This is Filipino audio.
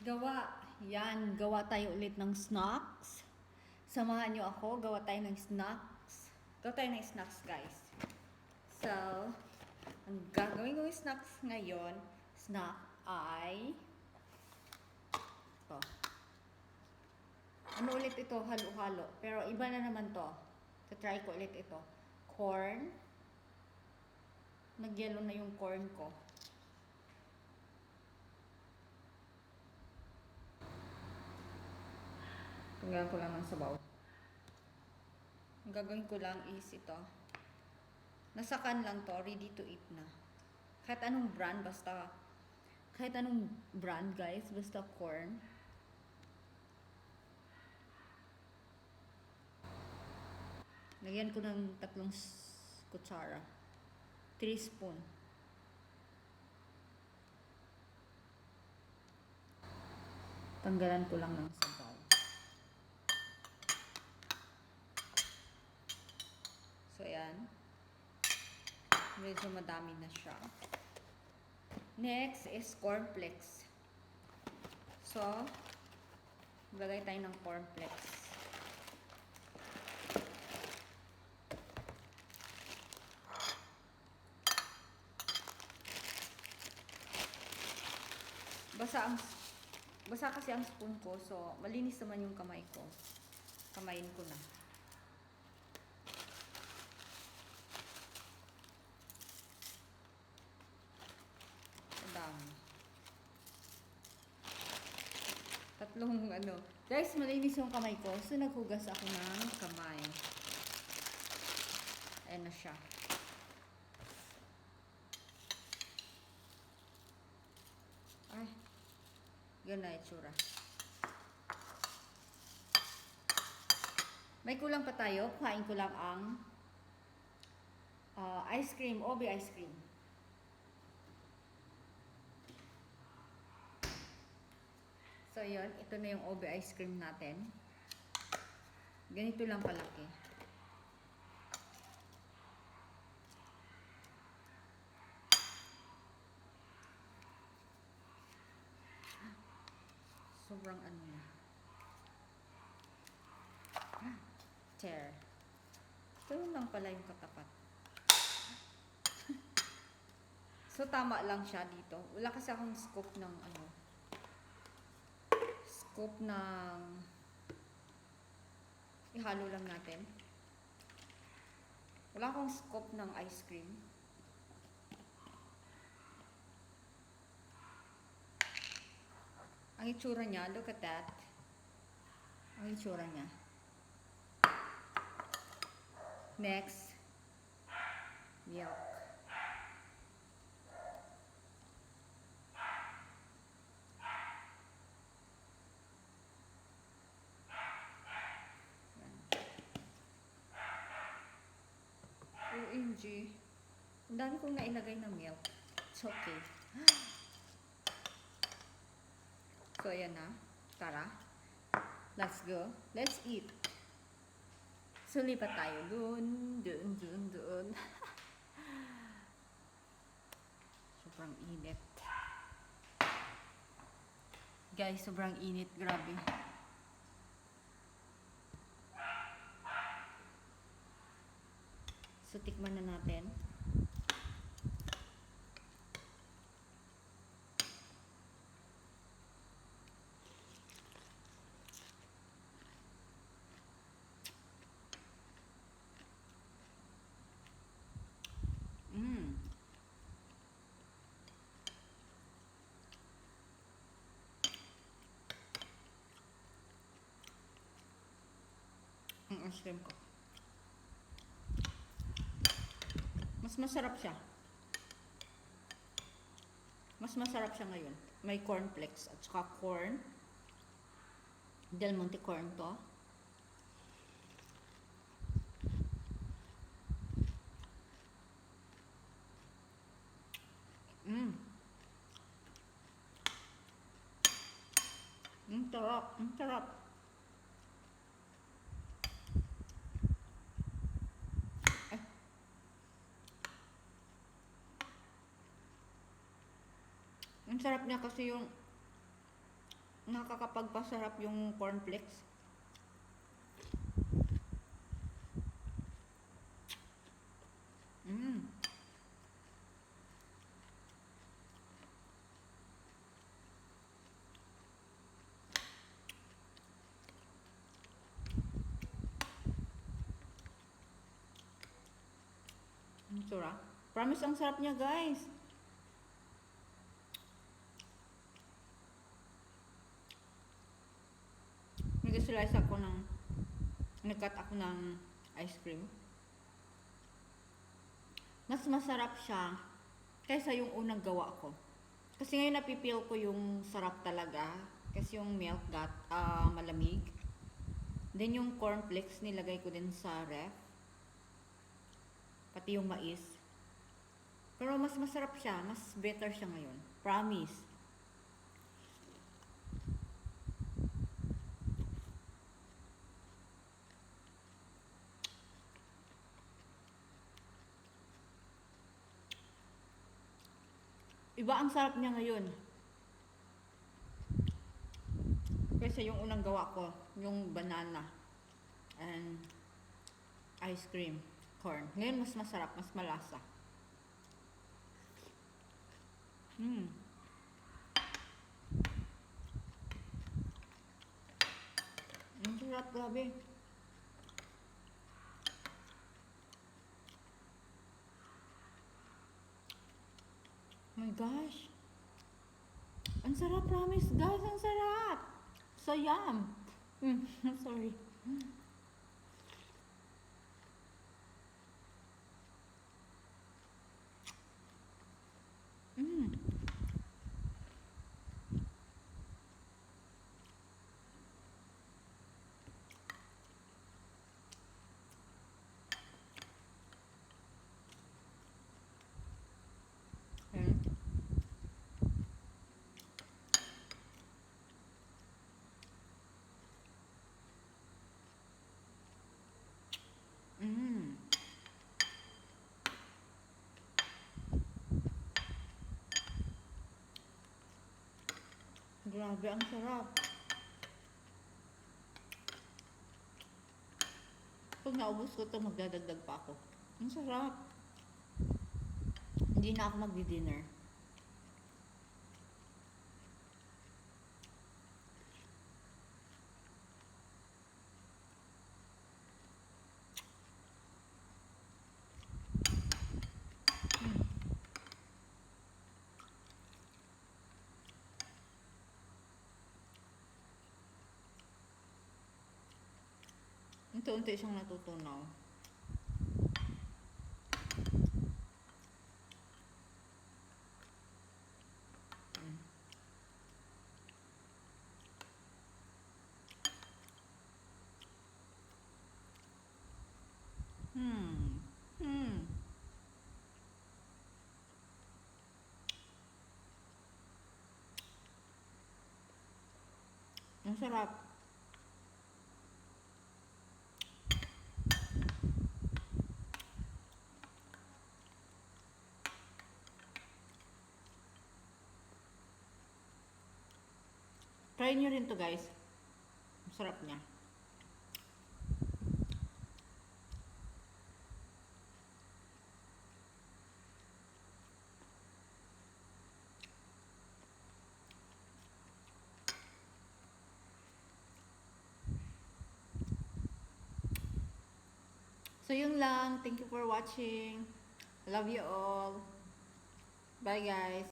Gawa tayo ulit ng snacks. Samahan nyo ako, gawa tayo ng snacks. Gawa tayo ng snacks, guys. So, ang gagawin kong snacks ngayon, snack ay ito. Ano ulit ito? Halo-halo. Pero iba na naman to. Try ko ulit ito. Corn. Nag-yellow na yung corn ko. Tunggan ko lang ng sabaw. Ang gagawin ko lang is ito. Nasa can lang to, ready to eat na. Kahit anong brand, guys, basta corn. Lagyan ko ng 3 kutsara. 3 spoon. Tanggalan ko lang ng sabaw. So, ayan. Medyo madami na siya. Next is cornflakes. So, maglagay tayo ng cornflakes. Basa kasi ang spoon ko, so malinis naman yung kamay ko. Kamayin ko na. Ang dami. 3 Guys, malinis yung kamay ko, so naghugas ako ng kamay. Ayan na siya. Ay, yun na itsura. May kulang pa tayo. Kuhain ko lang ang ice cream, OB ice cream. So, yun. Ito na yung OB ice cream natin. Ganito lang kalaki. Sobrang ano na. Tear. Ito lang pala yung katapat. So, tama lang siya dito. Wala kasi akong scoop ng ihalo lang natin. Wala akong scoop ng ice cream. Ang itsura niya, look at that. Ang itsura niya. Next, milk. OMG. Ang dami kong nailagay na milk. It's okay. So, ayan na. Tara. Let's go. Let's eat. So, lipat tayo. Doon. Sobrang init. Guys, sobrang init. Grabe. So, tikman na natin. Ang ice cream ko. Mas masarap siya. Mas masarap siya ngayon. May cornflakes at saka corn. Del Monte corn to. Sarap. Ang sarap. Ang sarap niya kasi yung nakakapagpasarap yung cornflakes. Mm. Ang sarap. Promise, ang sarap niya, guys. Nag-slice ako ng nag-cut ako ng ice cream. Mas masarap siya kaysa yung unang gawa ko. Kasi ngayon napipil ko yung sarap talaga. Kasi yung milk malamig. Then yung cornflakes nilagay ko din sa ref. Pati yung mais. Pero mas masarap siya. Mas better siya ngayon. Promise. Iba ang sarap niya ngayon. Kasi yung unang gawa ko, yung banana and ice cream, corn. Ngayon mas masarap, mas malasa. Ang sarap, grabe. Oh my gosh. Ang sarap, promise, guys. Ang sarap. So yum. Sorry. Mm. Mm. Mm. Grabe, ang sarap. Pag naubos ko ito, magdadagdag pa ako. Ang sarap. Hindi na ako magdi-dinner. Unti-unti siyang natutunaw. Hmm. Hmm. Ang sarap. Try nyo rin to, guys. Ang sarap niya. So yun lang. Thank you for watching. Love you all. Bye, guys.